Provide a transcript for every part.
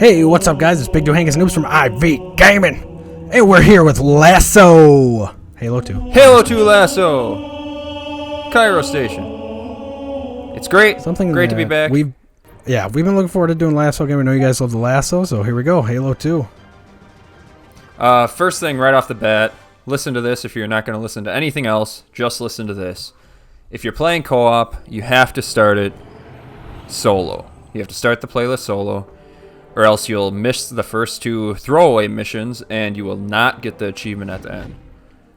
Hey, what's up, guys? It's Big Doohangus noobs from IV Gaming, and we're here with LASO Halo 2. Halo 2 LASO Cairo Station. It's great. Great to be back. We've been looking forward to doing LASO game. I know you guys love the LASO, so here we go. Halo 2. First thing right off the bat, listen to this. If you're not going to listen to anything else, just listen to this. If you're playing co-op, you have to start it solo. You have to start the playlist solo, or else you'll miss the first two throwaway missions and you will not get the achievement at the end.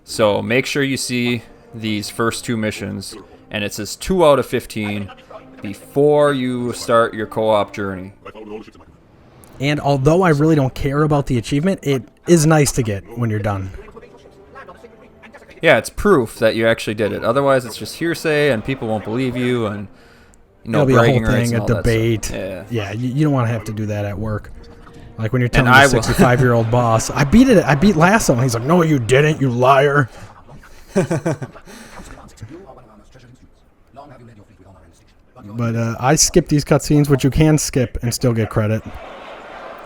So make sure you see these first two missions, and it says 2 out of 15 before you start your co-op journey. And although I really don't care about the achievement, it is nice to get when you're done. Yeah, it's proof that you actually did it. Otherwise, it's just hearsay and people won't believe you, and it'll be a whole thing, a debate. Yeah, you don't want to have to do that at work. Like when you're telling the 65-year-old boss, I beat LASO, and he's like, no, you didn't, you liar. But I skip these cutscenes, which you can skip and still get credit.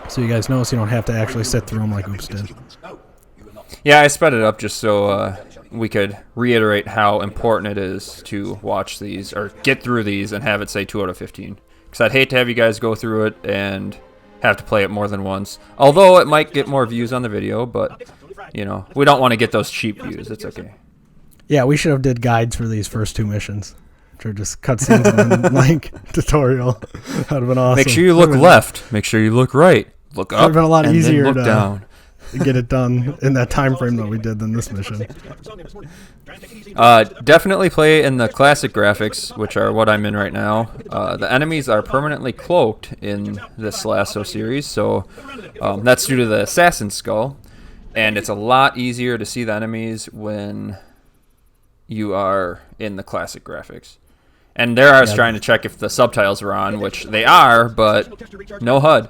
So you guys know, so you don't have to actually sit through them like Oops did. Yeah, I sped it up just so we could reiterate how important it is to watch these, or get through these, and have it say 2 out of 15. Because I'd hate to have you guys go through it and have to play it more than once. Although it might get more views on the video, but, you know, we don't want to get those cheap views. It's okay. Yeah, we should have did guides for these first two missions. Which are just cutscenes and then, like, tutorial. That would have been awesome. Make sure you look left. Make sure you look right. Look up. It would have been a lot easier look down. To get it done in that time frame that we did than this mission. Definitely play in the classic graphics, which are what I'm in right now. The enemies are permanently cloaked in this LASO series, so that's due to the assassin skull, and it's a lot easier to see the enemies when you are in the classic graphics. And there I was trying to check if the subtitles were on, which they are, but no HUD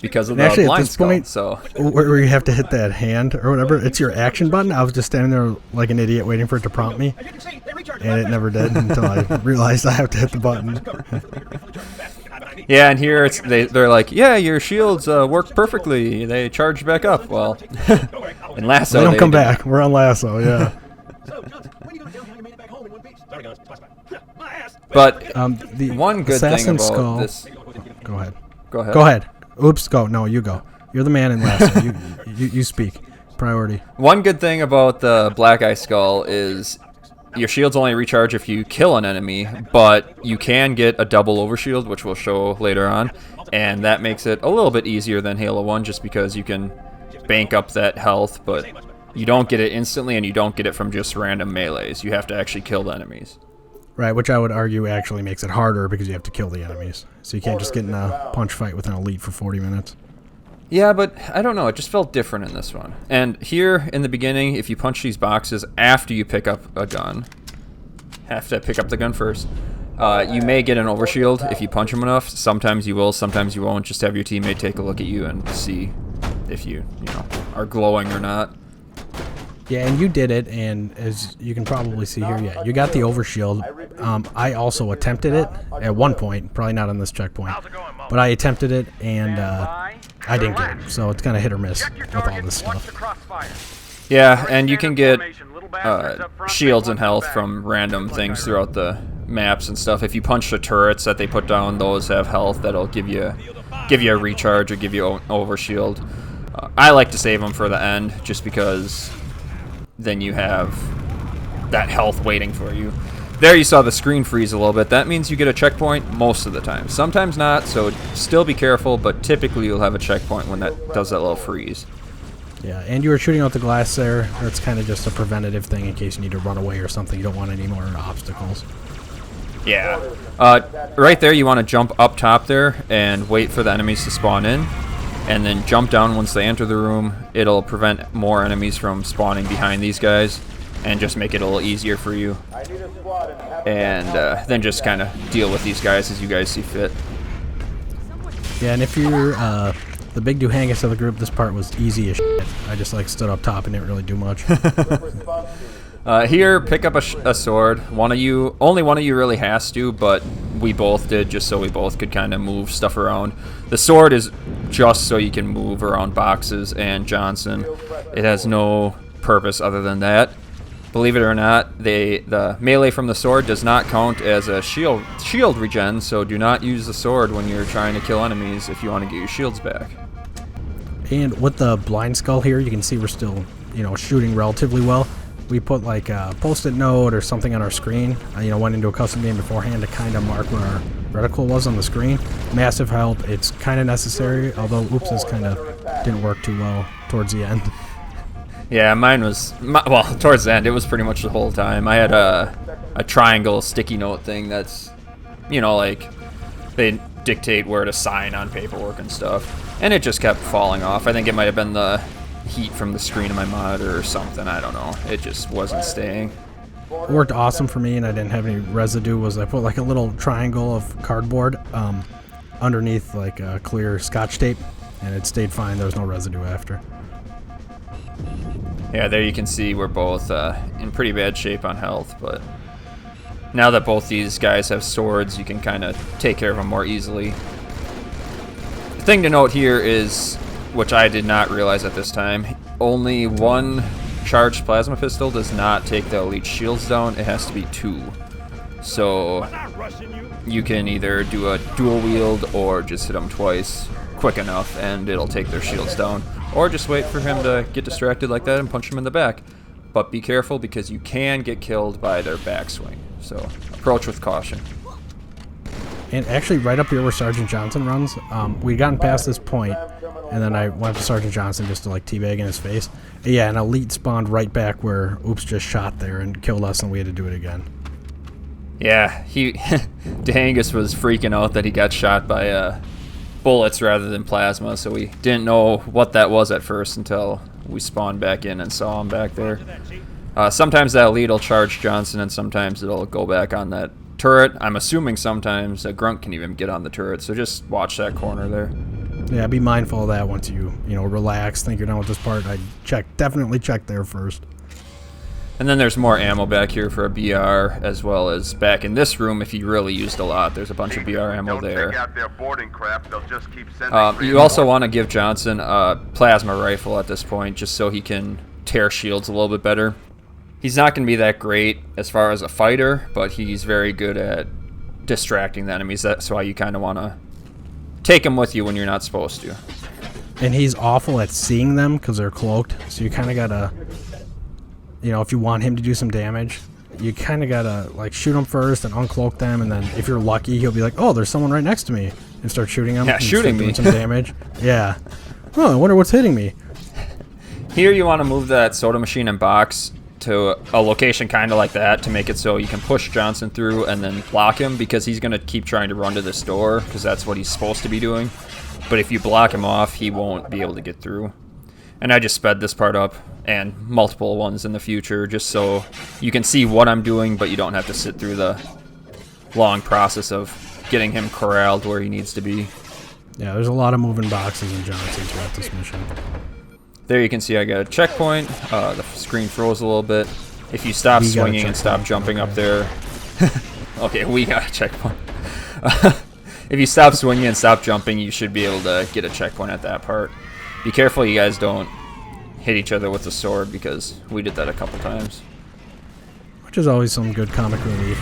because of the blind skull. Point, so where you have to hit that hand or whatever, it's your action button. I was just standing there like an idiot waiting for it to prompt me, and it never did until I realized I have to hit the button. Yeah, and here they're like, yeah, your shields work perfectly. They charge back up. Well, in LASO they don't come back. We're on LASO, yeah. But the one good assassin thing about skull, this... Go ahead. Go ahead. Go ahead. Oops, go. No, you go. You're the man in LASO. you speak. Priority. One good thing about the Black Eye Skull is your shields only recharge if you kill an enemy, but you can get a double overshield, which we'll show later on, and that makes it a little bit easier than Halo 1 just because you can bank up that health, but you don't get it instantly, and you don't get it from just random melees. You have to actually kill the enemies. Right, which I would argue actually makes it harder because you have to kill the enemies. So you can't just get in a punch fight with an elite for 40 minutes. Yeah, but I don't know. It just felt different in this one. And here in the beginning, if you punch these boxes after you pick up a gun, have to pick up the gun first, you may get an overshield if you punch them enough. Sometimes you will, sometimes you won't. Just have your teammate take a look at you and see if you are glowing or not. Yeah, and you did it, and as you can probably see here, yeah, you got the overshield. I also attempted it at one point, probably not on this checkpoint, but I attempted it, and I didn't get it, so it's kind of hit or miss with all this stuff. Yeah, and you can get shields and health from random things throughout the maps and stuff. If you punch the turrets that they put down, those have health that'll give you a recharge or give you an overshield. I like to save them for the end, just because then you have that health waiting for you. There you saw the screen freeze a little bit. That means you get a checkpoint most of the time. Sometimes not, so still be careful, but typically you'll have a checkpoint when that does that little freeze. Yeah, and you were shooting out the glass there. That's kind of just a preventative thing in case you need to run away or something. You don't want any more obstacles. Yeah. Right there, you want to jump up top there and wait for the enemies to spawn in, and then jump down once they enter the room. It'll prevent more enemies from spawning behind these guys and just make it a little easier for you. And then just kind of deal with these guys as you guys see fit. Yeah, and if you're the Big Doohangus of the group, this part was easy as shit. I just like stood up top and didn't really do much. Here, pick up a sword. Only one of you really has to, but we both did, just so we both could kind of move stuff around. The sword is just so you can move around boxes and Johnson. It has no purpose other than that. Believe it or not, the melee from the sword does not count as a shield regen, so do not use the sword when you're trying to kill enemies if you want to get your shields back. And with the blind skull here, you can see we're still, shooting relatively well. We put like a post-it note or something on our screen. Went into a custom game beforehand to kind of mark where our reticle was on the screen. Massive help. It's kind of necessary, although ooooooopz kind of didn't work too well towards the end. Yeah, mine was, well, towards the end, it was pretty much the whole time. I had a triangle sticky note thing that's, like, they dictate where to sign on paperwork and stuff. And it just kept falling off. I think it might have been the heat from the screen of my monitor or something. I don't know. It just wasn't staying. What worked awesome for me, and I didn't have any residue, was I put like a little triangle of cardboard underneath like clear scotch tape, and it stayed fine. There was no residue after. Yeah, there you can see we're both in pretty bad shape on health, but now that both these guys have swords, you can kind of take care of them more easily. The thing to note here is, which I did not realize at this time, only one charged plasma pistol does not take the elite shields down. It has to be 2. So you can either do a dual wield or just hit them twice quick enough and it'll take their shields down. Or just wait for him to get distracted like that and punch him in the back. But be careful because you can get killed by their backswing. So approach with caution. And actually right up here where Sergeant Johnson runs, we'd gotten past this point, and then I went to Sergeant Johnson just to like teabag in his face. Yeah, an elite spawned right back where ooooooopz just shot there and killed us, and we had to do it again. Yeah, Doohangus was freaking out that he got shot by bullets rather than plasma, so we didn't know what that was at first until we spawned back in and saw him back there. Sometimes that elite will charge Johnson, and sometimes it'll go back on that turret. I'm assuming sometimes a grunt can even get on the turret, so just watch that corner there. Yeah, be mindful of that once you relax, think you're done with this part. I'd definitely check there first. And then there's more ammo back here for a BR, as well as back in this room if you really used a lot. There's a bunch of BR ammo there. You also want to give Johnson a plasma rifle at this point, just so he can tear shields a little bit better. He's not going to be that great as far as a fighter, but he's very good at distracting the enemies. That's why you kind of want to take him with you when you're not supposed to. And he's awful at seeing them because they're cloaked, so you kind of got to, if you want him to do some damage, you kind of got to like shoot him first and uncloak them, and then if you're lucky, he'll be like, oh, there's someone right next to me, and start shooting him. Yeah, shooting me. Doing some damage. Yeah. Oh, I wonder what's hitting me. Here you want to move that soda machine and box to a location kind of like that to make it so you can push Johnson through and then block him, because he's going to keep trying to run to this door because that's what he's supposed to be doing. But if you block him off, he won't be able to get through. And I just sped this part up and multiple ones in the future just so you can see what I'm doing, but you don't have to sit through the long process of getting him corralled where he needs to be. Yeah, there's a lot of moving boxes in Johnson throughout this mission. There you can see I got a checkpoint. The screen froze a little bit. If you stop swinging and stop jumping up there... Okay, we got a checkpoint. If you stop swinging and stop jumping, you should be able to get a checkpoint at that part. Be careful you guys don't hit each other with the sword, because we did that a couple times. Which is always some good comic relief.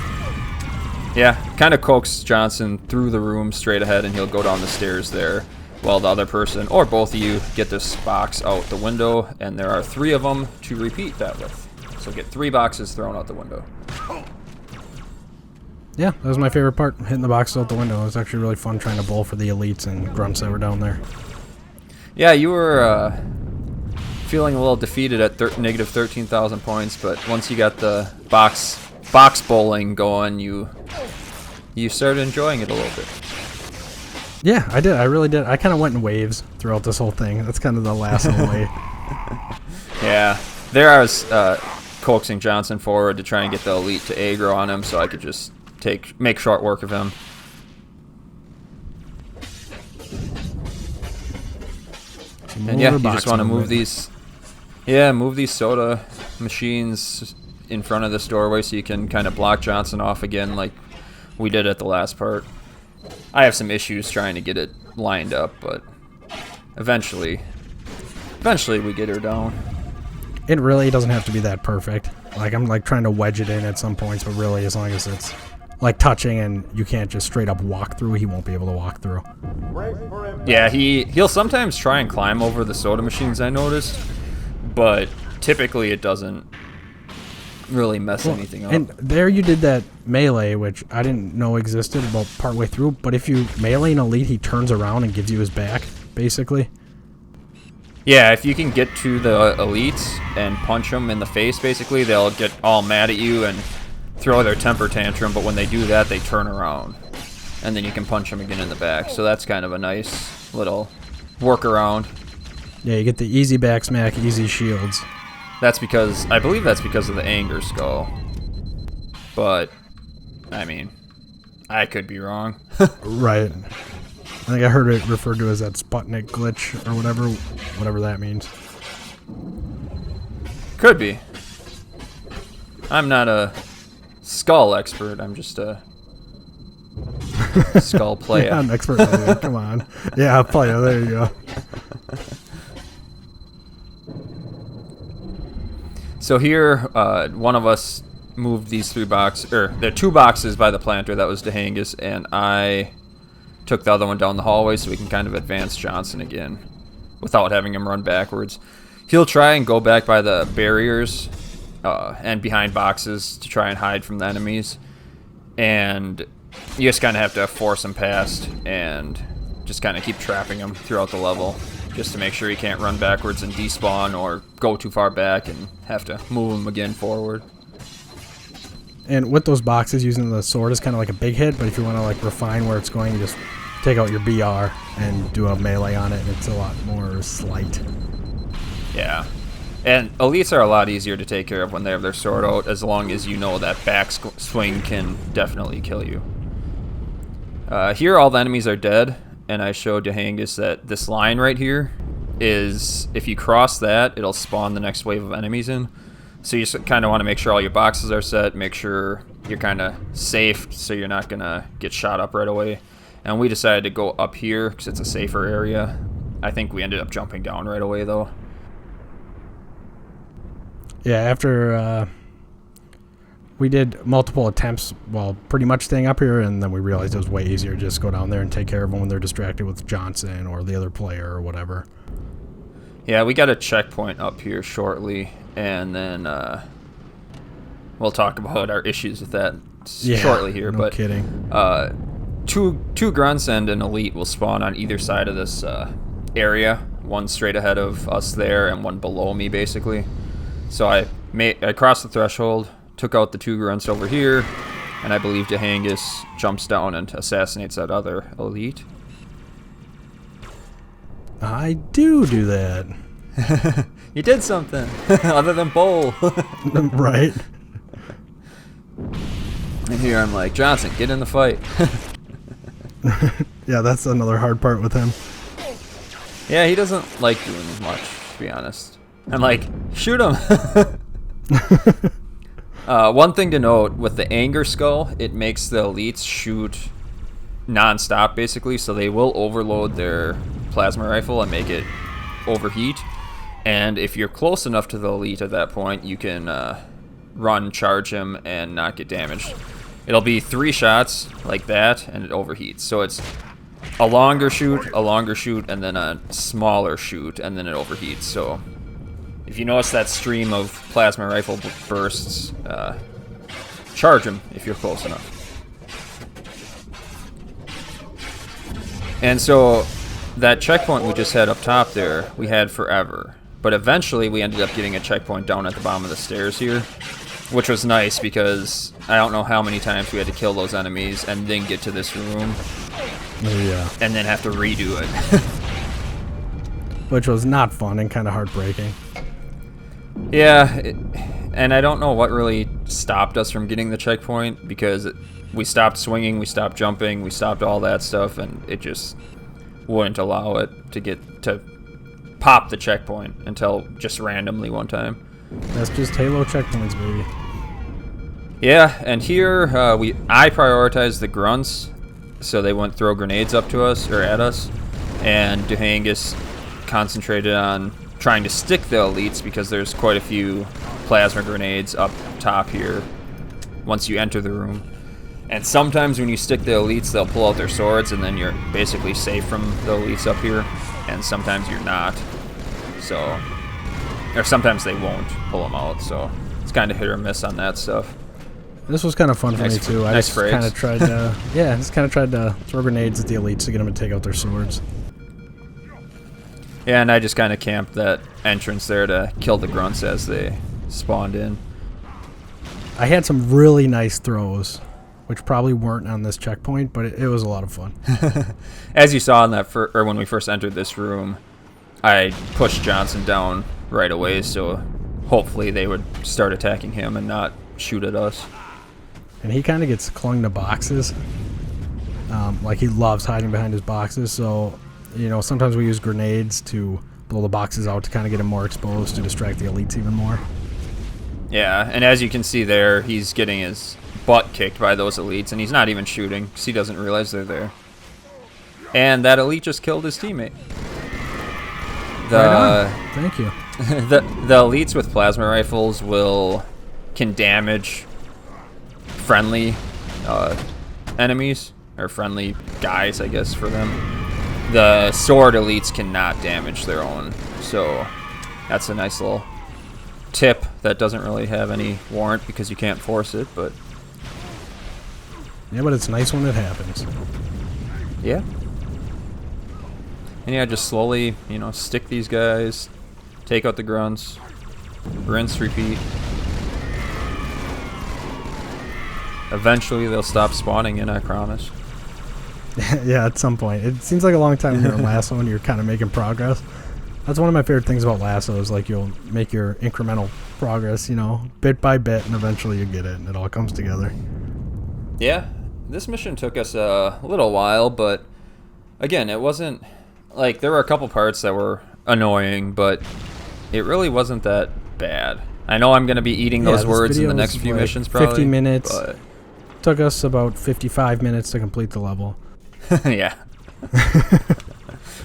Yeah, kind of coax Johnson through the room straight ahead, and he'll go down the stairs there, while the other person, or both of you, get this box out the window, and there are 3 of them to repeat that with. So get 3 boxes thrown out the window. Yeah, that was my favorite part, hitting the boxes out the window. It was actually really fun trying to bowl for the elites and grunts that were down there. Yeah, you were feeling a little defeated at negative 13,000 points, but once you got the box bowling going, you started enjoying it a little bit. Yeah, I did. I really did. I kind of went in waves throughout this whole thing. That's kind of the last of the way. Yeah, there I was coaxing Johnson forward to try and get the elite to aggro on him so I could just make short work of him. And yeah, you just want to move these soda machines in front of this doorway so you can kind of block Johnson off again like we did at the last part. I have some issues trying to get it lined up, but eventually we get her down. It really doesn't have to be that perfect. Like, I'm like trying to wedge it in at some points, but really, as long as it's like touching and you can't just straight up walk through, he won't be able to walk through. Yeah, he'll sometimes try and climb over the soda machines, I noticed, but typically it doesn't really mess anything up. And there you did that melee, which I didn't know existed about partway through, but if you melee an elite, he turns around and gives you his back, basically. Yeah, if you can get to the elites and punch them in the face, basically, they'll get all mad at you and throw their temper tantrum, but when they do that, they turn around. And then you can punch them again in the back. So that's kind of a nice little workaround. Yeah, you get the easy back smack, easy shields. That's because, I believe that's because of the anger skull. But, I mean, I could be wrong. Right. I think I heard it referred to as that Sputnik glitch or whatever that means. Could be. I'm not a skull expert. I'm just a skull player. Yeah, I'm an expert. Come on. Yeah, player. There you go. So here, one of us moved these 3 boxes, or there are 2 boxes by the planter. That was Doohangus, and I took the other one down the hallway so we can kind of advance Johnson again without having him run backwards. He'll try and go back by the barriers and behind boxes to try and hide from the enemies, and you just kind of have to force him past and just kind of keep trapping him throughout the level just to make sure he can't run backwards and despawn or go too far back and have to move him again forward. And with those boxes, using the sword is kind of like a big hit, but if you want to like refine where it's going, you just take out your BR and do a melee on it, and it's a lot more slight. Yeah. And elites are a lot easier to take care of when they have their sword out, as long as you know that back swing can definitely kill you. Here all the enemies are dead, and I showed Doohangus that this line right here is, if you cross that, it'll spawn the next wave of enemies in. So you just kind of want to make sure all your boxes are set, make sure you're kind of safe so you're not going to get shot up right away. And we decided to go up here because it's a safer area. I think we ended up jumping down right away, though. Yeah, after we did multiple attempts while pretty much staying up here, and then we realized it was way easier to just go down there and take care of them when they're distracted with Johnson or the other player or whatever. Yeah, we got a checkpoint up here shortly, and then we'll talk about our issues with that shortly here. No but kidding. Two grunts and an elite will spawn on either side of this area. One straight ahead of us there, and one below me, basically. So I crossed the threshold, took out the 2 grunts over here, and I believe Doohangus jumps down and assassinates that other elite. I do that. You did something other than bowl. Right. And here I'm like, Johnson, get in the fight. Yeah, that's another hard part with him. Yeah, he doesn't like doing much, to be honest. I'm like, shoot him. One thing to note, with the anger skull, it makes the elites shoot non-stop, basically, so they will overload their plasma rifle and make it overheat. And if you're close enough to the elite at that point, you can run, charge him, and not get damaged. It'll be 3 shots like that, and it overheats. So it's a longer shoot, and then a smaller shoot, and then it overheats. So if you notice that stream of plasma rifle bursts, charge him if you're close enough. And so that checkpoint we just had up top there, we had forever. But eventually we ended up getting a checkpoint down at the bottom of the stairs here, which was nice because I don't know how many times we had to kill those enemies and then get to this room. Yeah. And then have to redo it. Which was not fun and kind of heartbreaking. Yeah, and I don't know what really stopped us from getting the checkpoint, because we stopped swinging, we stopped jumping, we stopped all that stuff, and it just wouldn't allow it to pop the checkpoint until just randomly one time. That's just Halo checkpoints, baby. Yeah, and here I prioritized the grunts, so they wouldn't throw grenades up to us or at us, and Doohangus concentrated on trying to stick the elites because there's quite a few plasma grenades up top here once you enter the room. And sometimes when you stick the elites, they'll pull out their swords, and then you're basically safe from the elites up here, and sometimes you're not. So, or sometimes they won't pull them out, so it's kind of hit or miss on that stuff. This was kind of fun for me too. I just kind of tried to, throw grenades at the elites to get them to take out their swords. Yeah, and I just kind of camped that entrance there to kill the grunts as they spawned in. I had some really nice throws, which probably weren't on this checkpoint, but it was a lot of fun. As you saw in that, or when we first entered this room, I pushed Johnson down right away, so hopefully they would start attacking him and not shoot at us. And he kind of gets clung to boxes. Like he loves hiding behind his boxes, so, you know, sometimes we use grenades to blow the boxes out to kind of get him more exposed to distract the elites even more. Yeah, and as you can see there, he's getting his butt kicked by those elites, and he's not even shooting because he doesn't realize they're there. And that elite just killed his teammate. Thank you. the elites with plasma rifles can damage friendly enemies, or friendly guys, I guess, for them. The sword elites cannot damage their own, so that's a nice little tip that doesn't really have any warrant because you can't force it, but yeah, but it's nice when it happens. Yeah. And yeah, just slowly, you know, stick these guys, take out the grunts, rinse, repeat. Eventually they'll stop spawning in, I promise. Yeah, at some point. It seems like a long time when you're in LASO and you're kind of making progress. That's one of my favorite things about LASO is like you'll make your incremental progress, you know, bit by bit, and eventually you get it and it all comes together. Yeah, this mission took us a little while, but again, it wasn't like there were a couple parts that were annoying, but it really wasn't that bad. I know I'm going to be eating those words in the next few missions probably. 50 minutes. But took us about 55 minutes to complete the level. Yeah.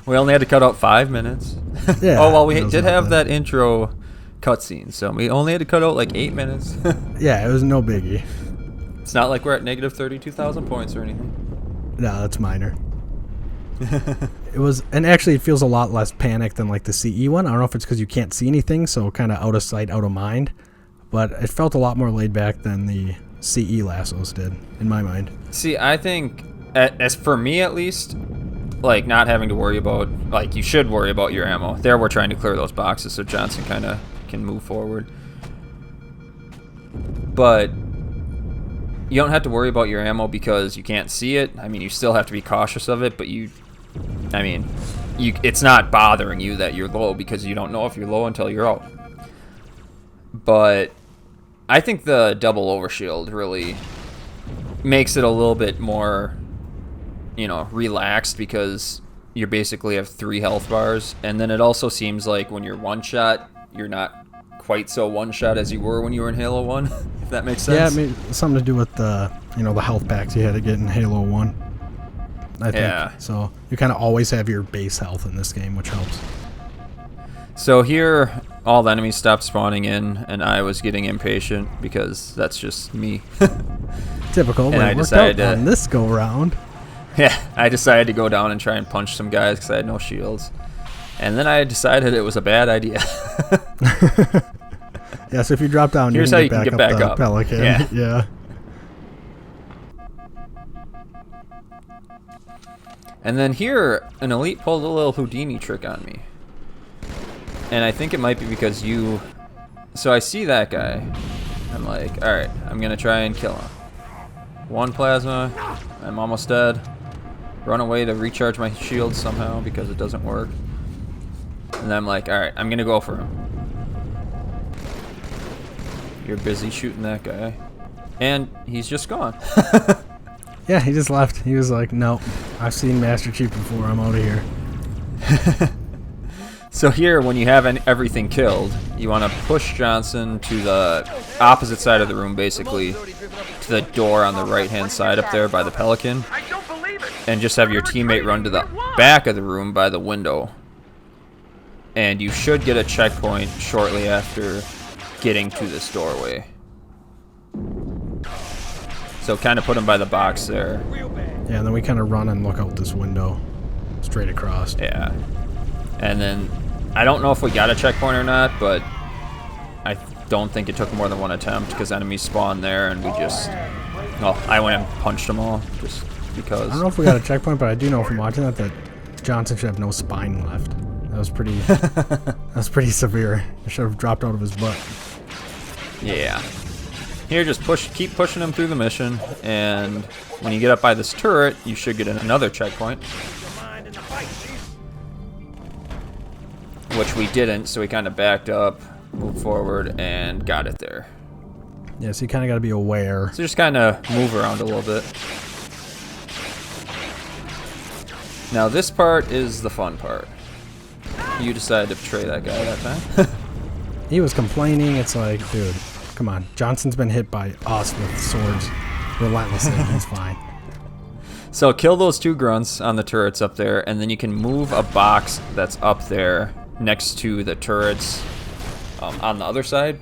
We only had to cut out 5 minutes. Yeah. Oh, well, we did have that intro cutscene, so we only had to cut out like 8 minutes. Yeah, it was no biggie. It's not like we're at negative 32,000 points or anything. No, that's minor. It was, and actually it feels a lot less panic than like the CE one. I don't know if it's because you can't see anything, so kind of out of sight, out of mind. But it felt a lot more laid back than the CE LASOs did, in my mind. See, I think, as for me at least, like not having to worry about, like you should worry about your ammo. There we're trying to clear those boxes so Johnson kind of can move forward. But you don't have to worry about your ammo because you can't see it. I mean, you still have to be cautious of it, but it's not bothering you that you're low because you don't know if you're low until you're out. But I think the double overshield really makes it a little bit more, you know, relaxed because you basically have 3 health bars, and then it also seems like when you're one shot, you're not quite so one shot as you were when you were in Halo 1, if that makes sense. Yeah, I mean, something to do with the, you know, the health packs you had to get in Halo 1. I think. Yeah. So you kind of always have your base health in this game, which helps. So here, all the enemies stopped spawning in, and I was getting impatient because that's just me. Typical, but it worked out on this go-round. Yeah, I decided to go down and try and punch some guys because I had no shields. And then I decided it was a bad idea. Yeah, so if you drop down, here's how you can get back up. Pelican. Yeah. Yeah. And then here, an elite pulled a little Houdini trick on me. And I think it might be because you... So I see that guy. I'm like, alright, I'm going to try and kill him. 1 plasma. I'm almost dead. Run away to recharge my shield somehow because it doesn't work. And then I'm like, alright, I'm going to go for him. You're busy shooting that guy. And he's just gone. Yeah, he just left. He was like, nope, I've seen Master Chief before. I'm out of here. So here, when you have everything killed, you want to push Johnson to the opposite side of the room, basically, to the door on the right-hand side up there by the Pelican, and just have your teammate run to the back of the room by the window. And you should get a checkpoint shortly after getting to this doorway. So kind of put him by the box there. Yeah, and then we kind of run and look out this window, straight across. Yeah. And then, I don't know if we got a checkpoint or not, but I don't think it took more than one attempt because enemies spawned there and we just... Well, I went and punched them all just because. I don't know if we got a checkpoint, but I do know from watching that Johnson should have no spine left. That was pretty... that was pretty severe. It should have dropped out of his butt. Yeah. Here, just keep pushing him through the mission, and when you get up by this turret, you should get another checkpoint. Which we didn't, so we kind of backed up, moved forward, and got it there. Yeah, so you kind of got to be aware. So just kind of move around a little bit. Now this part is the fun part. You decided to betray that guy that time. He was complaining. It's like, dude, come on. Johnson's been hit by us with swords relentlessly. He's fine. So kill those two grunts on the turrets up there, and then you can move a box that's up there next to the turrets on the other side,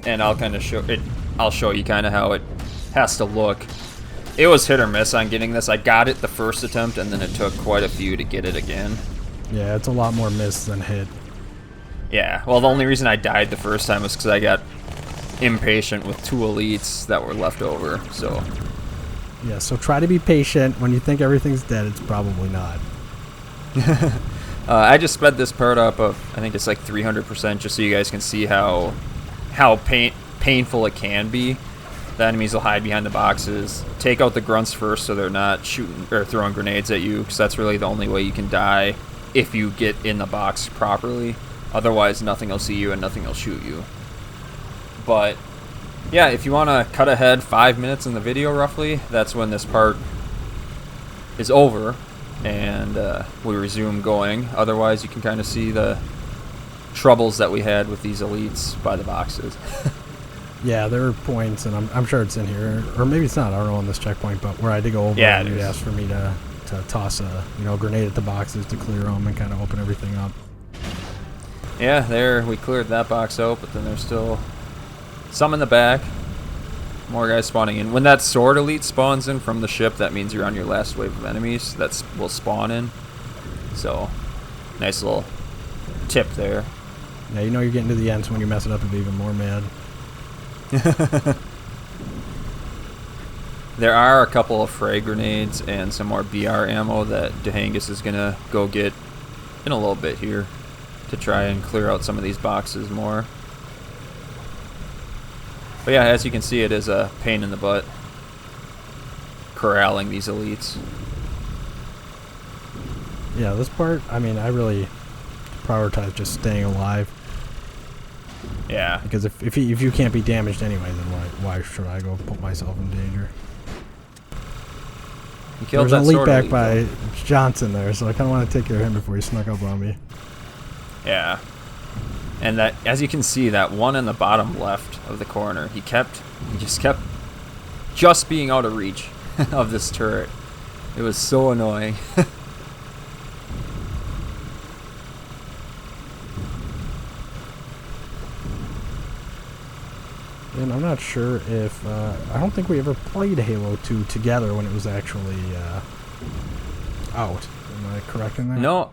and I'll kind of show it. I'll show you kind of how it has to look. It was hit or miss on getting this. I got it the first attempt, and then it took quite a few to get it again. Yeah, it's a lot more miss than hit. Yeah, well, the only reason I died the first time was because I got impatient with two elites that were left over, so... Yeah, so try to be patient. When you think everything's dead, it's probably not. I just sped this part up of, I think it's like 300%, just so you guys can see how painful it can be. The enemies will hide behind the boxes. Take out the grunts first so they're not shooting or throwing grenades at you, because that's really the only way you can die if you get in the box properly. Otherwise, nothing will see you and nothing will shoot you. But yeah, if you want to cut ahead 5 minutes in the video roughly, that's when this part is over and we resume going. Otherwise, you can kind of see the troubles that we had with these elites by the boxes. Yeah, there are points, and I'm sure it's in here, or maybe it's not. I don't know on this checkpoint, but where I did go over, yeah, and you'd ask for me to toss a grenade at the boxes to clear them and kind of open everything up. Yeah, there we cleared that box out, but then there's still some in the back. More guys spawning in. When that sword elite spawns in from the ship, that means you're on your last wave of enemies that will spawn in. So, nice little tip there. Yeah, you know you're getting to the end, so when you mess it up, you'll be even more mad. There are a couple of frag grenades and some more BR ammo that Doohangus is going to go get in a little bit here to try and clear out some of these boxes more. But yeah, as you can see, it is a pain in the butt corralling these elites. Yeah, this part, I mean, I really prioritize just staying alive. Yeah. Because if you can't be damaged anyway, then why should I go put myself in danger? You killed There's an elite back elite, by though. Johnson there, so I kind of want to take care of him before he snuck up on me. Yeah. And that, as you can see, that one in the bottom left of the corner, he just kept being out of reach of this turret. It was so annoying. And I'm not sure if I don't think we ever played Halo 2 together when it was actually out. Am I correct in that? No,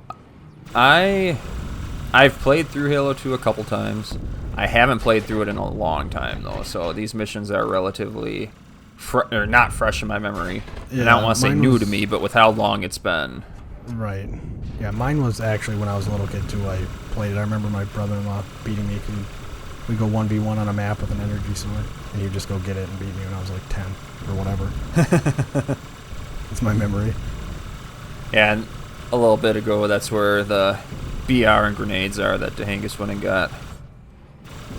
I've played through Halo 2 a couple times. I haven't played through it in a long time though, so these missions are relatively not fresh in my memory. Yeah, and I don't want to say new to me, but with how long it's been. Right. Yeah, mine was actually when I was a little kid too. I played it. I remember my brother-in-law beating me because we go 1v1 on a map with an energy sword, and he'd just go get it and beat me when I was like 10 or whatever. It's my memory. Yeah, and a little bit ago, that's where the BR and grenades are that Doohangus went and got.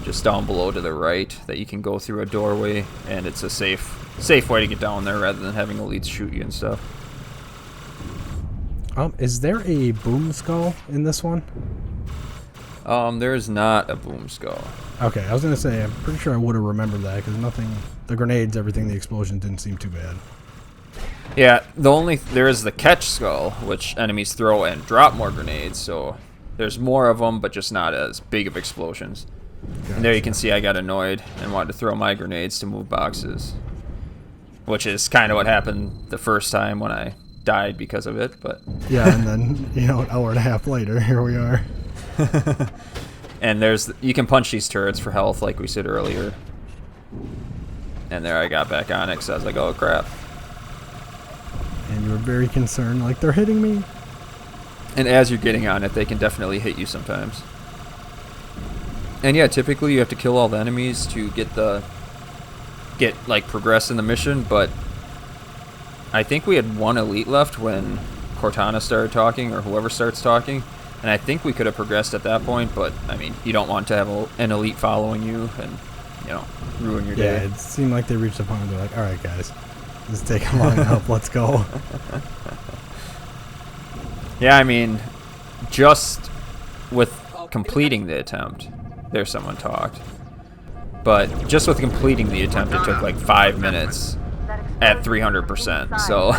Just down below to the right, that you can go through a doorway, and it's a safe way to get down there rather than having elites shoot you and stuff. Is there a boom skull in this one? There's not a boom skull. Okay, I was gonna say I'm pretty sure I would have remembered that because nothing, the grenades, everything, the explosion didn't seem too bad. Yeah, there is the catch skull, which enemies throw and drop more grenades. So there's more of them, but just not as big of explosions. Gotcha. And there you can see I got annoyed and wanted to throw my grenades to move boxes, which is kind of what happened the first time when I died because of it. But yeah, and then an hour and a half later, here we are. And you can punch these turrets for health, like we said earlier. And there I got back on it because I was like, oh crap. And you were very concerned, like they're hitting me. And as you're getting on it, they can definitely hit you sometimes. And yeah, typically you have to kill all the enemies to get progress in the mission, but I think we had one elite left when Cortana started talking, or whoever starts talking, and I think we could have progressed at that point, but I mean, you don't want to have an elite following you and, ruin your day. Yeah, it seemed like they reached a point where they're like, alright guys, this is taking long enough, let's go. Yeah, I mean, just with completing the attempt, there's someone talked. But just with completing the attempt, it took like 5 minutes at 300%. So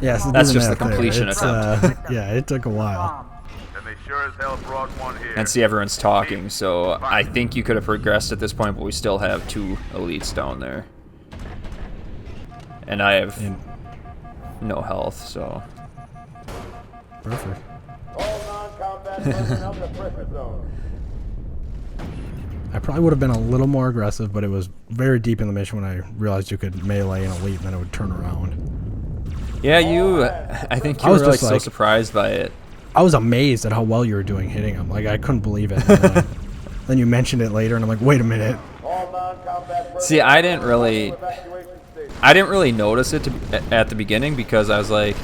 yeah, so that's just the completion attempt. Yeah, it took a while. And see, everyone's talking, so I think you could have progressed at this point, but we still have 2 elites down there. And I have no health, so... Perfect. I probably would have been a little more aggressive, but it was very deep in the mission when I realized you could melee an elite and then it would turn around. Yeah, I think you were like so surprised by it. I was amazed at how well you were doing hitting them. Like, I couldn't believe it. Then you mentioned it later, and I'm like, wait a minute. See, I didn't really notice it at the beginning because I was like,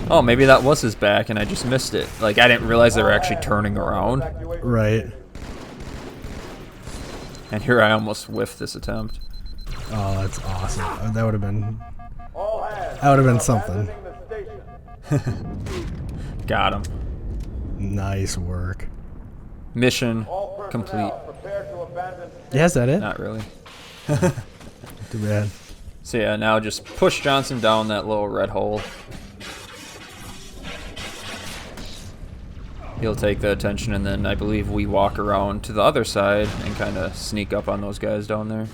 oh, maybe that was his back, and I just missed it. Like, I didn't realize they were actually turning around. Right. And here I almost whiffed this attempt. Oh, that's awesome. That would have been something. Got him. Nice work. Mission complete. Yeah, is that it? Not really. Too bad. So yeah, now just push Johnson down that little red hole. He'll take the attention, and then I believe we walk around to the other side and kind of sneak up on those guys down there.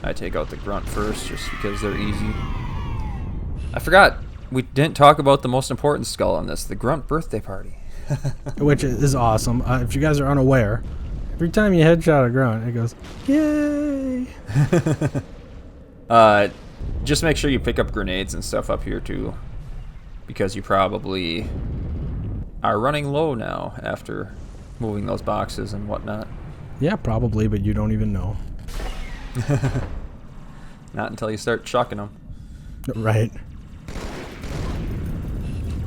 I take out the grunt first just because they're easy. I forgot, we didn't talk about the most important skull on this, the grunt birthday party. Which is awesome. If you guys are unaware, every time you headshot a grunt, it goes, yay! Just make sure you pick up grenades and stuff up here too, because you probably are running low now after moving those boxes and whatnot. Yeah, probably, but you don't even know. Not until you start chucking them. Right.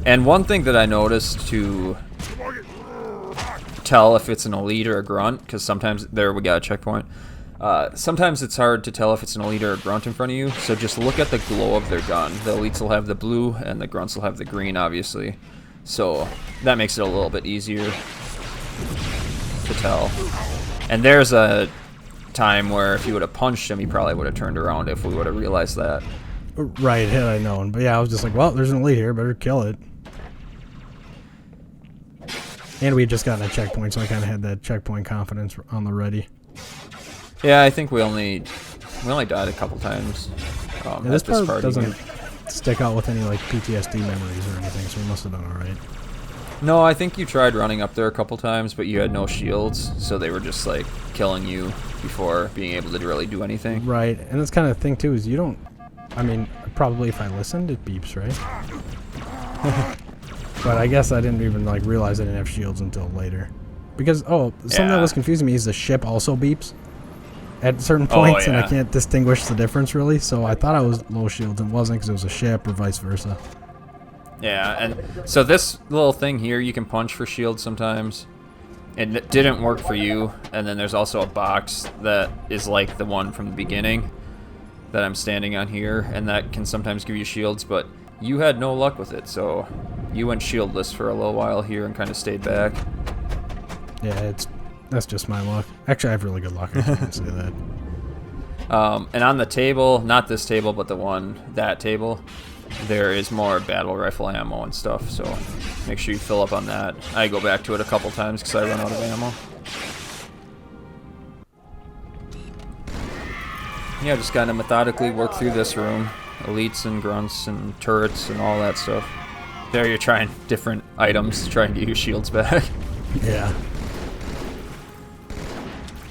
And one thing that I noticed to tell if it's an elite or a grunt, because sometimes, there we got a checkpoint, sometimes it's hard to tell if it's an elite or a grunt in front of you, so just look at the glow of their gun. The elites will have the blue and the grunts will have the green, obviously. So that makes it a little bit easier to tell. And there's a time where if you would have punched him, he probably would have turned around if we would have realized that. Right, had I known. But yeah, I was just like, well, there's an elite here, better kill it. And we had just gotten a checkpoint, so I kind of had that checkpoint confidence on the ready. Yeah, I think we only died a couple times. Yeah, this part doesn't stick out with any like PTSD memories or anything, so we must have done all right. No, I think you tried running up there a couple times, but you had no shields, so they were just like killing you before being able to really do anything. Right, and this kind of thing too is you don't. I mean, probably if I listened, it beeps, right? But I guess I didn't even like realize I didn't have shields until later, because something that was confusing me is the ship also beeps at certain points, and I can't distinguish the difference really. So I thought I was low shields and wasn't because it was a ship, or vice versa. Yeah, and so this little thing here, you can punch for shields sometimes. It didn't work for you, and then there's also a box that is like the one from the beginning that I'm standing on here, and that can sometimes give you shields, but you had no luck with it, so you went shieldless for a little while here and kind of stayed back. Yeah, that's just my luck. Actually, I have really good luck. I can say that. And on the table, not this table, but that table, there is more battle rifle ammo and stuff, so make sure you fill up on that. I go back to it a couple times because I run out of ammo. Yeah, just kind of methodically work through this room. Elites and grunts and turrets and all that stuff. There you're trying different items to try and get your shields back. Yeah.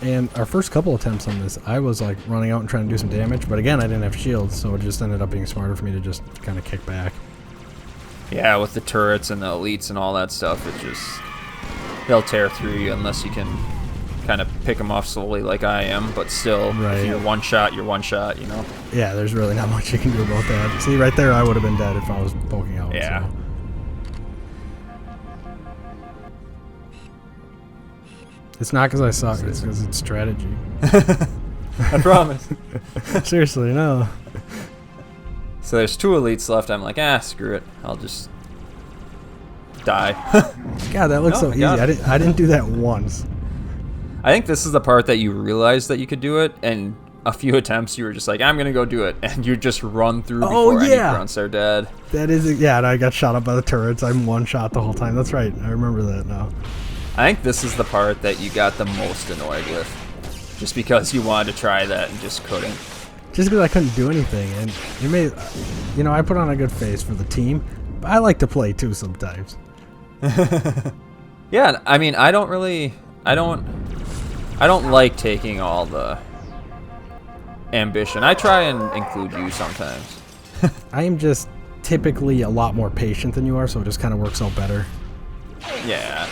And our first couple attempts on this, I was like running out and trying to do some damage, but again, I didn't have shields, so it just ended up being smarter for me to just kind of kick back. Yeah, with the turrets and the elites and all that stuff, they'll tear through you unless you can kind of pick them off slowly like I am, but still, right. If you're one shot, you know? Yeah, there's really not much you can do about that. See, right there, I would have been dead if I was poking out. Yeah. So. It's not because I suck, it's because it's strategy. I promise. Seriously, no. So there's 2 elites left. I'm like, screw it. I'll just die. God, that looks so easy. I didn't do that once. I think this is the part that you realized that you could do it, and a few attempts you were just like, I'm going to go do it, and you just run through before any grunts are dead. That is, yeah, and I got shot up by the turrets. I'm one shot the whole time. That's right. I remember that now. I think this is the part that you got the most annoyed with, just because you wanted to try that and just couldn't. Just because I couldn't do anything, and you made, you know, I put on a good face for the team, but I like to play too sometimes. Yeah, I mean, I don't like taking all the ambition. I try and include you sometimes. I am just typically a lot more patient than you are, so it just kind of works out better. Yeah.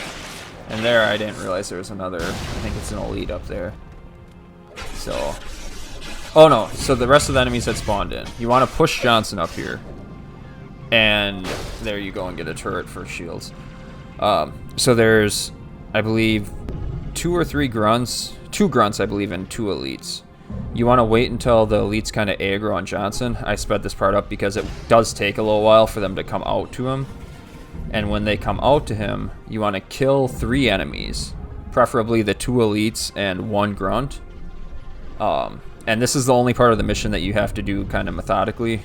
And there, I didn't realize there was another, I think it's an elite up there. So, oh no, so the rest of the enemies had spawned in. You want to push Johnson up here. And there you go and get a turret for shields. So there's, I believe, 2 or 3 grunts. 2 grunts, I believe, and 2 elites. You want to wait until the elites kind of aggro on Johnson. I sped this part up because it does take a little while for them to come out to him. And when they come out to him, you want to kill 3 enemies, preferably the 2 elites and 1 grunt. And this is the only part of the mission that you have to do kind of methodically.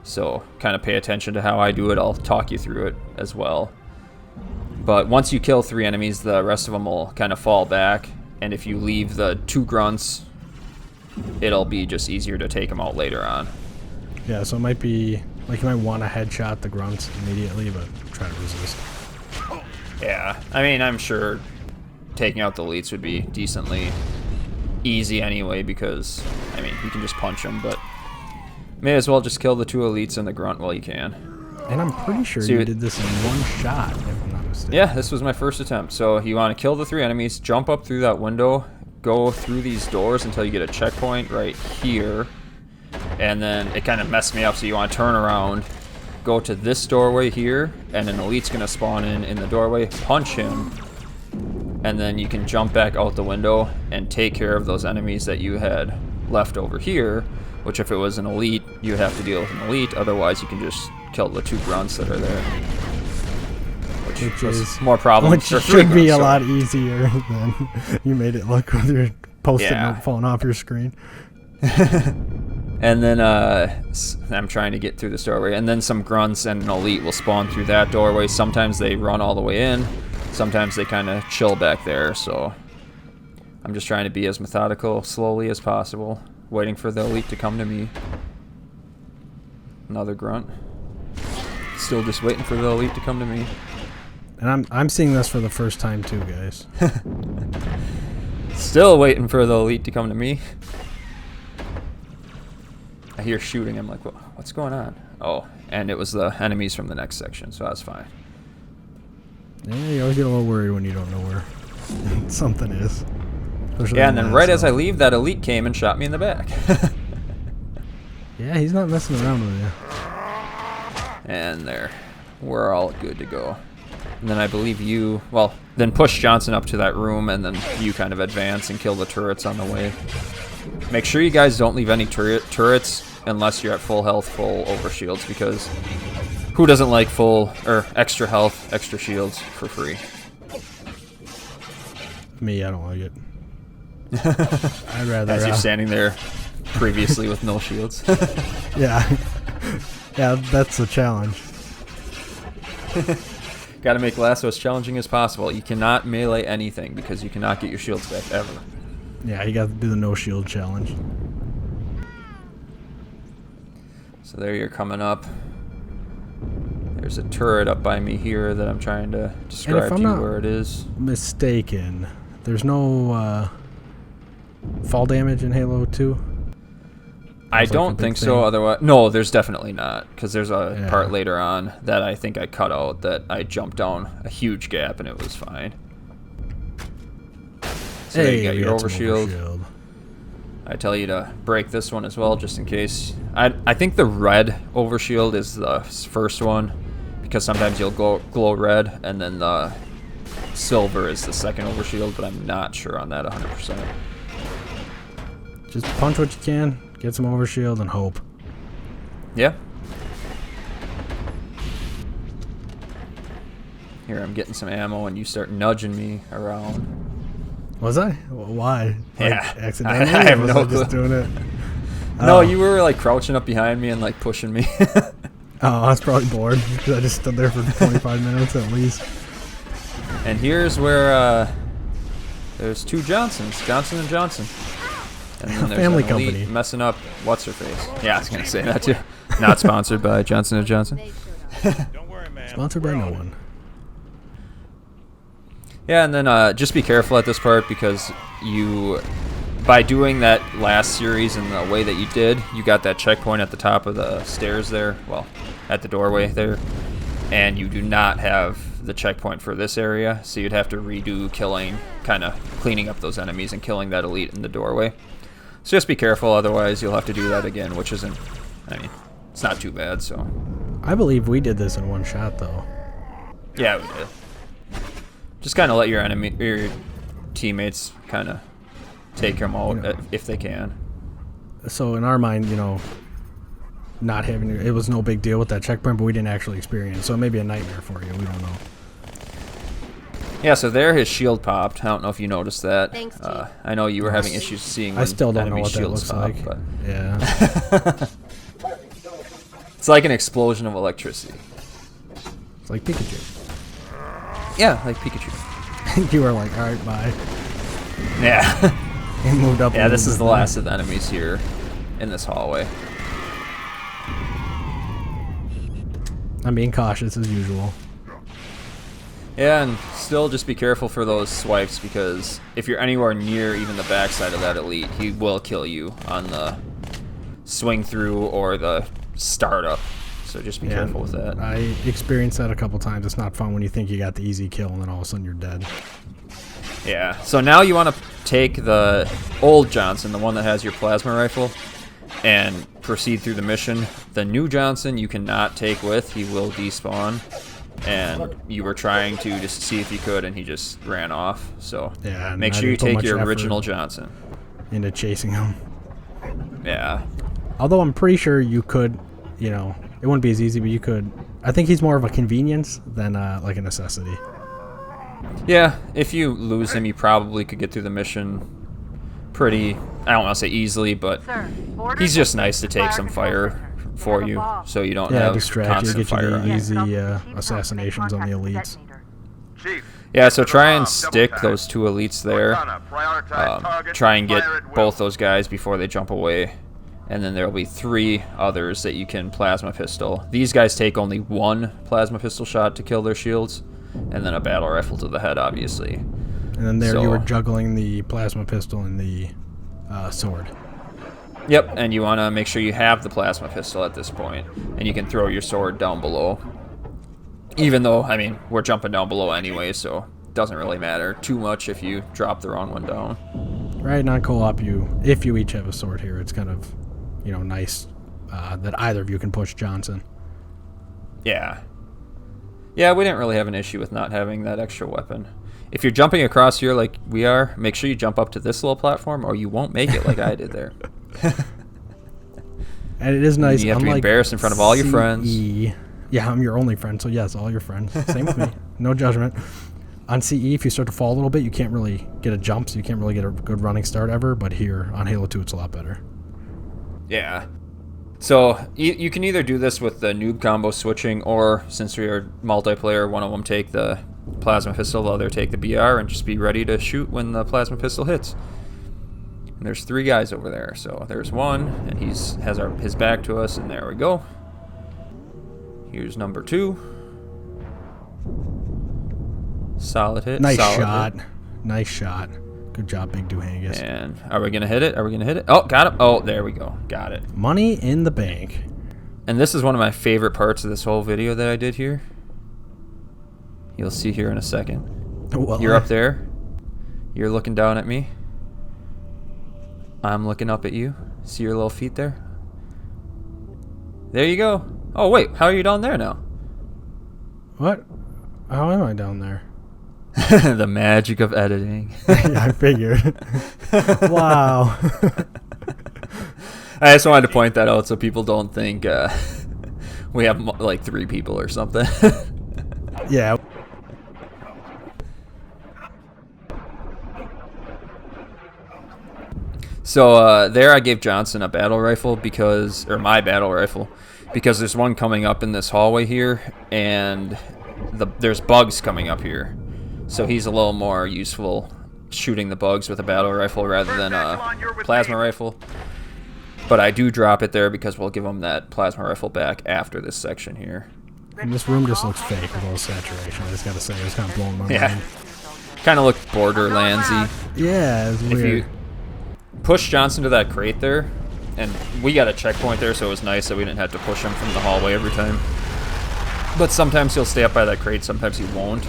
So kind of pay attention to how I do it. I'll talk you through it as well. But once you kill 3 enemies, the rest of them will kind of fall back. And if you leave the 2 grunts, it'll be just easier to take them out later on. Yeah, so it might be, like you might want to headshot the grunts immediately, but try to resist. Yeah, I mean, I'm sure taking out the elites would be decently easy anyway because, I mean, you can just punch them, but may as well just kill the 2 elites and the grunt while you can. And I'm pretty sure you did this in 1 shot, if I'm not mistaken. Yeah, this was my first attempt. So you want to kill the 3 enemies, jump up through that window, go through these doors until you get a checkpoint right here. And then it kind of messed me up, so you want to turn around, go to this doorway here, and an elite's going to spawn in the doorway, punch him, and then you can jump back out the window and take care of those enemies that you had left over here, which if it was an elite, you'd have to deal with an elite, otherwise you can just kill the 2 grunts that are there. Which is more problems. Which should be a lot easier than you made it look with your post-it note falling off your screen. And then I'm trying to get through this doorway, and then some grunts and an elite will spawn through that doorway. Sometimes they run all the way in, sometimes they kind of chill back there, so I'm just trying to be as methodical, slowly as possible, waiting for the elite to come to me. Another grunt. Still just waiting for the elite to come to me. And I'm seeing this for the first time too, guys. Still waiting for the elite to come to me. I hear shooting. I'm like, what's going on? Oh, and it was the enemies from the next section, so that's fine. Yeah, you always get a little worried when you don't know where something is. Yeah, and then right as I leave, that elite came and shot me in the back. Yeah, he's not messing around with you. And there. We're all good to go. And then I believe you, well, then push Johnson up to that room, and then you kind of advance and kill the turrets on the way. Make sure you guys don't leave any turrets unless you're at full health, full overshields, because who doesn't like full, or extra health, extra shields for free? Me, I don't like it. I'd rather... As you're standing there previously with no shields. Yeah. Yeah, that's the challenge. Got to make LASO as challenging as possible. You cannot melee anything because you cannot get your shields back ever. Yeah, you got to do the no shield challenge. So there you're coming up. There's a turret up by me here that I'm trying to describe to you where it is. Mistaken, there's no fall damage in Halo 2? I don't think so. Otherwise, no, there's definitely not, because there's a part later on that I think I cut out that I jumped down a huge gap and it was fine. So hey, you got your overshield. I tell you to break this one as well, just in case. I think the red overshield is the first one, because sometimes you'll glow red, and then the silver is the second overshield, but I'm not sure on that 100%. Just punch what you can, get some overshield, and hope. Yeah. Here, I'm getting some ammo, and you start nudging me around. Was I? Why? Like, yeah. Accidentally? I have was no I just clue. doing it? No, you were like crouching up behind me and like pushing me. Oh, I was probably bored because I just stood there for 25 minutes at least. And here's where there's two Johnsons, Johnson and Johnson. And then there's Family an elite company. messing up what's her face. Yeah, I was gonna say that too. Not sponsored by Johnson and Johnson. Don't worry, man. Sponsored by no one. Yeah, and then just be careful at this part because by doing that last series in the way that you did, you got that checkpoint at the top of the stairs there, well, at the doorway there, and you do not have the checkpoint for this area, so you'd have to redo killing, kind of cleaning up those enemies and killing that elite in the doorway. So just be careful, otherwise you'll have to do that again, which isn't, I mean, it's not too bad, so. I believe we did this in one shot, though. Yeah, we did. Just kind of let your teammates kind of take them out if they can. So in our mind, not having it was no big deal with that checkpoint, but we didn't actually experience. So it may be a nightmare for you. We don't know. Yeah, so there his shield popped. I don't know if you noticed that. Thanks, Chief. I know you were having issues seeing when I still don't know enemy what that shields looks pop, like. but Yeah. it's like an explosion of electricity. It's like Pikachu. Yeah, like Pikachu. You were like, all right, bye. Yeah. And moved up. Yeah, this is the last of the enemies here in this hallway. I'm being cautious as usual. Yeah, and still just be careful for those swipes because if you're anywhere near even the backside of that elite, he will kill you on the swing through or the startup. So just be careful with that. I experienced that a couple times. It's not fun when you think you got the easy kill and then all of a sudden you're dead. Yeah, so now you want to take the old Johnson, the one that has your plasma rifle, and proceed through the mission. The new Johnson you cannot take with, he will despawn. And you were trying to just see if you could, and he just ran off. So yeah, make sure you take your original Johnson. Into chasing him. Yeah. Although I'm pretty sure you could, it wouldn't be as easy, but you could. I think he's more of a convenience than like a necessity. Yeah, if you lose him, you probably could get through the mission pretty, I don't want to say easily, but he's just nice to take some fire for you so you don't have constant fire on you. Easy assassinations on the elites. Yeah, so try and stick those two elites there. Try and get both those guys before they jump away. And then there'll be 3 others that you can plasma pistol. These guys take only 1 plasma pistol shot to kill their shields, and then a battle rifle to the head, obviously. And then you were juggling the plasma pistol and the sword. Yep, and you want to make sure you have the plasma pistol at this point, and you can throw your sword down below. Even though, I mean, we're jumping down below anyway, so it doesn't really matter too much if you drop the wrong one down. Right, not co-op if you each have a sword here, it's kind of, nice that either of you can push Johnson. Yeah. Yeah, we didn't really have an issue with not having that extra weapon. If you're jumping across here like we are, make sure you jump up to this little platform or you won't make it like I did there. And it is nice. You have to be embarrassed in front of all your friends. Yeah, I'm your only friend, so yes, all your friends. Same with me. No judgment. on CE, if you start to fall a little bit, you can't really get a jump, so you can't really get a good running start ever. But here on Halo 2, it's a lot better. Yeah. So you can either do this with the noob combo switching, or since we are multiplayer, one of them take the plasma pistol, the other take the BR, and just be ready to shoot when the plasma pistol hits. And there's 3 guys over there. So there's one, and he's has his back to us, and there we go. Here's number 2. Solid hit. Nice solid shot. Hit. Nice shot. Good job, Big Doohangus. And are we gonna hit it? Are we gonna hit it? Oh, got it. Oh, there we go. Got it. Money in the bank. And this is one of my favorite parts of this whole video that I did here. You'll see here in a second. Well, You're up there. You're looking down at me. I'm looking up at you. See your little feet there? There you go. Oh, wait. How are you down there now? What? How am I down there? The magic of editing. Yeah, I figured. Wow. I just wanted to point that out so people don't think we have like 3 people or something. Yeah. So there I gave Johnson a battle rifle because, or my battle rifle, because there's one coming up in this hallway here, and there's bugs coming up here. So he's a little more useful shooting the bugs with a battle rifle rather than a plasma rifle. But I do drop it there because we'll give him that plasma rifle back after this section here. And this room just looks fake with all the saturation. I just gotta say, it's kind of blowing my mind. Kind of looked Borderlandsy. Yeah, it's weird. If you push Johnson to that crate there, and we got a checkpoint there, so it was nice that we didn't have to push him from the hallway every time. But sometimes he'll stay up by that crate, sometimes he won't.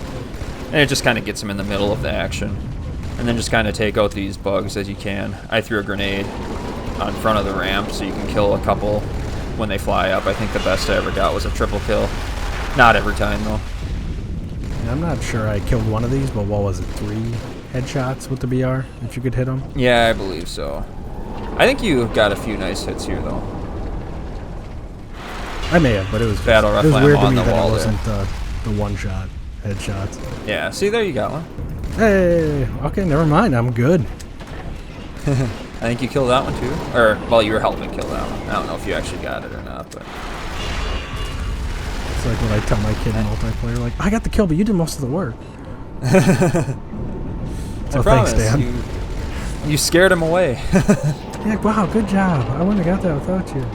And it just kind of gets him in the middle of the action. And then just kind of take out these bugs as you can. I threw a grenade on front of the ramp so you can kill a couple when they fly up. I think the best I ever got was a triple kill. Not every time, though. Yeah, I'm not sure I killed one of these, but what was it, 3 headshots with the BR, if you could hit them? Yeah, I believe so. I think you got a few nice hits here, though. I may have, but it was Battle it was rifle weird to on me the that wall it wasn't the one-shot headshots. Yeah, see, there you got one. Hey, okay, never mind. I'm good. I think you killed that one, too. Or, well, you were helping kill that one. I don't know if you actually got it or not, but... It's like when I tell my kid in multiplayer, like, I got the kill, but you did most of the work. So promise, thanks, Dan. You scared him away. Yeah, wow, good job. I wouldn't have got that without you.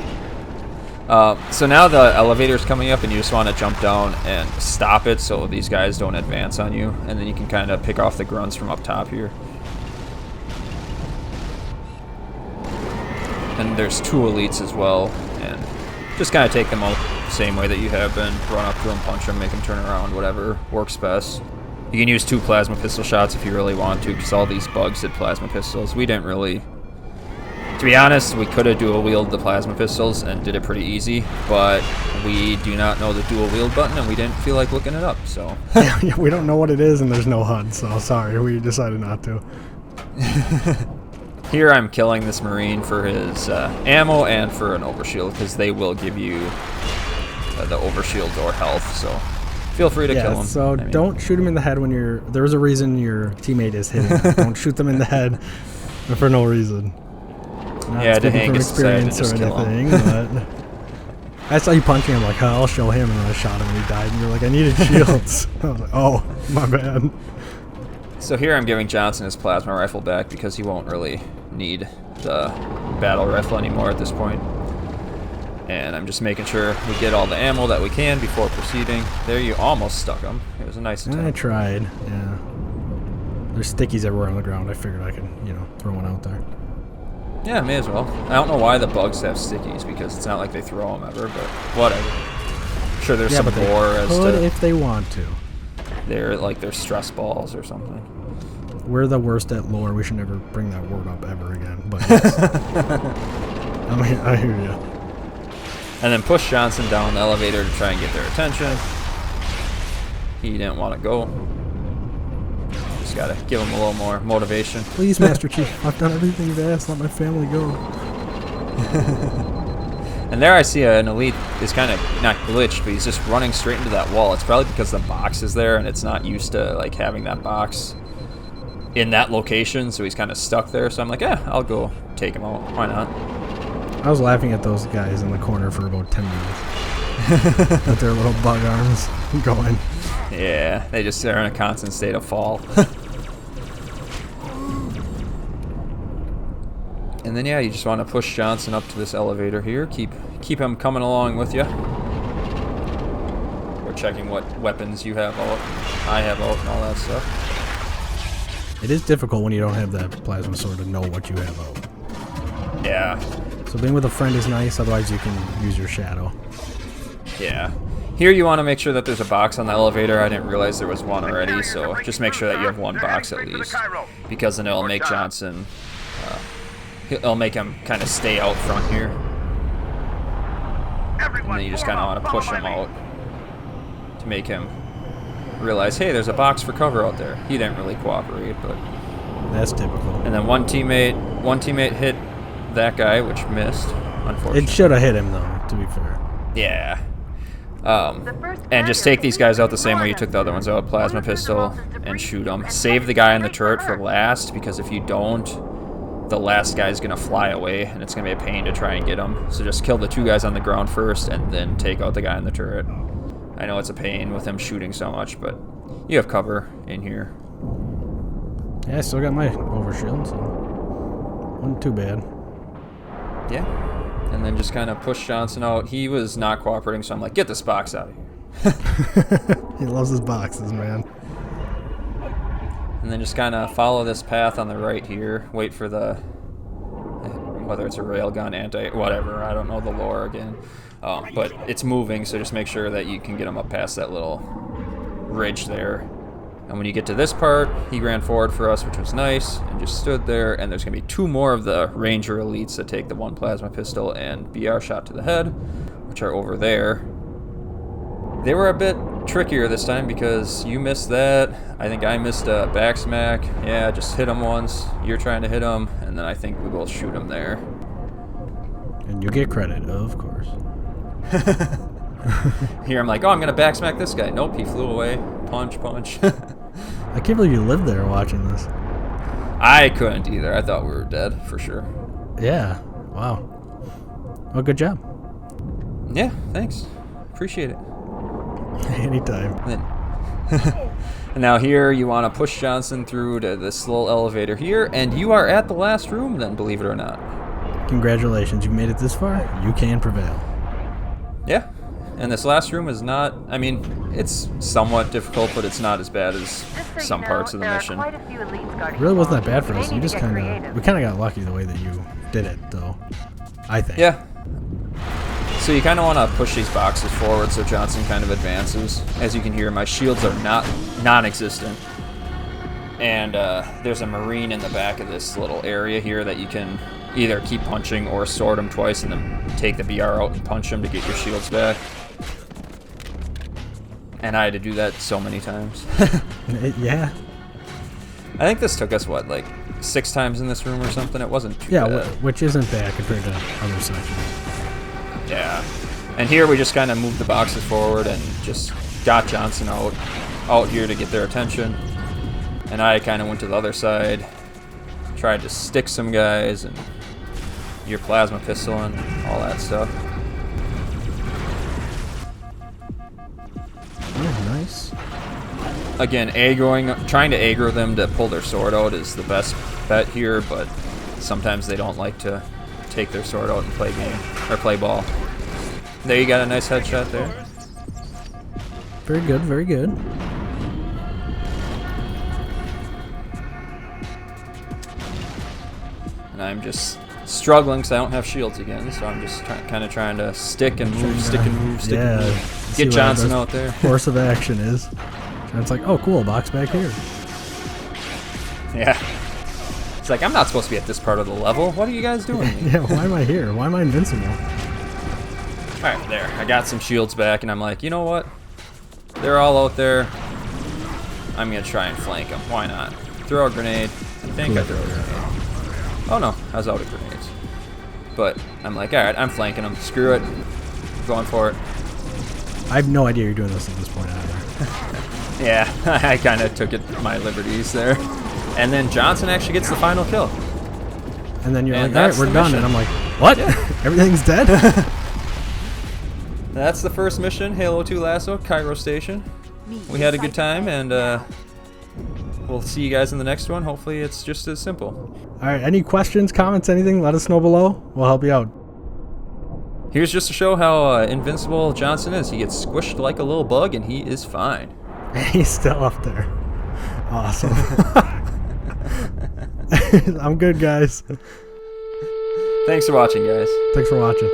So now the elevator's coming up, and you just want to jump down and stop it so these guys don't advance on you, and then you can kind of pick off the grunts from up top here. And there's 2 elites as well, and just kind of take them out the same way that you have been. Run up to them, punch them, make them turn around, whatever works best. You can use 2 plasma pistol shots if you really want to, because all these bugs did plasma pistols. We didn't really... To be honest, we could have dual-wielded the plasma pistols and did it pretty easy, but we do not know the dual-wield button, and we didn't feel like looking it up, so... Yeah, we don't know what it is, and there's no HUD, so sorry, we decided not to. Here I'm killing this Marine for his ammo and for an overshield, because they will give you the overshield or health, so feel free to kill him. So don't shoot him in the head when you're... There's a reason your teammate is hitting him. Don't shoot them in the head for no reason. Not yeah, speaking from experience or anything, but I saw you punching him, like, oh, I'll show him, and then I shot him and he died, and you're like, I needed shields. I was like, oh, my bad. So here I'm giving Johnson his plasma rifle back because he won't really need the battle rifle anymore at this point. And I'm just making sure we get all the ammo that we can before proceeding. There, you almost stuck him. It was a nice attempt. I tried, yeah. There's stickies everywhere on the ground. I figured I could, throw one out there. Yeah, may as well. I don't know why the bugs have stickies, because it's not like they throw them ever, but whatever. I'm sure there's some lore as to... if they want to. They're stress balls or something. We're the worst at lore. We should never bring that word up ever again. But yes. I hear you. And then push Johnson down the elevator to try and get their attention. He didn't want to go. Just gotta give him a little more motivation. Please, Master Chief, I've done everything you've asked. Let my family go. And there I see an elite is kind of not glitched, but he's just running straight into that wall. It's probably because the box is there and it's not used to like having that box in that location, so he's kind of stuck there. So I'm like, yeah, I'll go take him out. Why not? I was laughing at those guys in the corner for about 10 minutes. With their little bug arms going. Yeah, they just are in a constant state of fall. And then, yeah, you just want to push Johnson up to this elevator here. Keep him coming along with you. We're checking what weapons you have out, I have out, and all that stuff. It is difficult when you don't have that plasma sword to know what you have out. Yeah. So being with a friend is nice, otherwise you can use your shadow. Yeah. Here you want to make sure that there's a box on the elevator. I didn't realize there was one already, so just make sure that you have one box at least. Because then it'll make Johnson... it'll make him kind of stay out front here. And then you just kind of want to push him out to make him realize, hey, there's a box for cover out there. He didn't really cooperate, but... That's typical. And then one teammate hit that guy, which missed, unfortunately. It should have hit him, though, to be fair. Yeah. And just take these guys out the same way you took the other ones out. Plasma pistol and shoot them. Save the guy in the turret for last, because if you don't, the last guy's going to fly away, and it's going to be a pain to try and get him. So just kill the two guys on the ground first, and then take out the guy in the turret. I know it's a pain with him shooting so much, but you have cover in here. Yeah, I still got my overshield, so wasn't too bad. Yeah. And then just kind of push Johnson out. He was not cooperating, so I'm like, get this box out of here. He loves his boxes, man. And then just kind of follow this path on the right here. Wait for the, whether it's a railgun, whatever. I don't know the lore again. But it's moving, so just make sure that you can get him up past that little ridge there. And when you get to this part, he ran forward for us, which was nice, and just stood there. And there's going to be two more of the Ranger elites that take the one plasma pistol and BR shot to the head, which are over there. They were a bit trickier this time because you missed that. I think I missed a back smack. Yeah, just hit him once. You're trying to hit him, and then I think we both shoot him there. And you get credit, of course. Here I'm like, oh, I'm going to back smack this guy. Nope, he flew away. Punch, punch. I can't believe you lived there watching this. I couldn't either. I thought we were dead, for sure. Yeah. Wow. Well, good job. Yeah, thanks. Appreciate it. Anytime. And now here you want to push Johnson through to this little elevator here, and you are at the last room then, believe it or not. Congratulations, you made it this far. You can prevail. Yeah. And this last room is not, I mean, it's somewhat difficult, but it's not as bad as some parts of the mission. It really wasn't that bad for us. You just we kind of got lucky the way that you did it, though, I think. Yeah. So you kind of want to push these boxes forward so Johnson kind of advances. As you can hear, my shields are non-existent. And there's a Marine in the back of this little area here that you can either keep punching or sword him twice and then take the BR out and punch him to get your shields back. And I had to do that so many times. Yeah. I think this took us, what, like 6 times in this room or something? It wasn't too bad. Which isn't bad compared to other sections. Yeah. And here we just kind of moved the boxes forward and just got Johnson out here to get their attention. And I kind of went to the other side, tried to stick some guys and your plasma pistol and all that stuff. Oh, nice. Again, trying to aggro them to pull their sword out is the best bet here, but sometimes they don't like to take their sword out and play ball. There, you got a nice headshot there. Very good, very good. And I'm just struggling because I don't have shields again, so I'm just kind of trying to stick and move, stick and move. Get Johnson out there. Course of action is. And it's like, oh, cool, box back here. Yeah. It's like, I'm not supposed to be at this part of the level. What are you guys doing? Yeah, why am I here? Why am I invincible? Alright, there. I got some shields back, and I'm like, you know what? They're all out there. I'm going to try and flank them. Why not? Throw a grenade. I think I threw a grenade. Oh, no. I was out of grenades. but I'm like, all right, I'm flanking him. Screw it. Going for it. I have no idea you're doing this at this point either. Yeah, I kind of took my liberties there. And then Johnson actually gets the final kill. And then you're And like, all right, that's we're the done. mission. And I'm like, what? Everything's dead? That's the first mission, Halo 2 Lasso, Cairo Station. We had a good time, and we'll see you guys in the next one. Hopefully it's just as simple. All right, any questions, comments, anything, let us know below. We'll help you out. Here's just to show how invincible Johnson is. He gets squished like a little bug, and he is fine. He's still up there. Awesome. I'm good, guys. Thanks for watching, guys. Thanks for watching.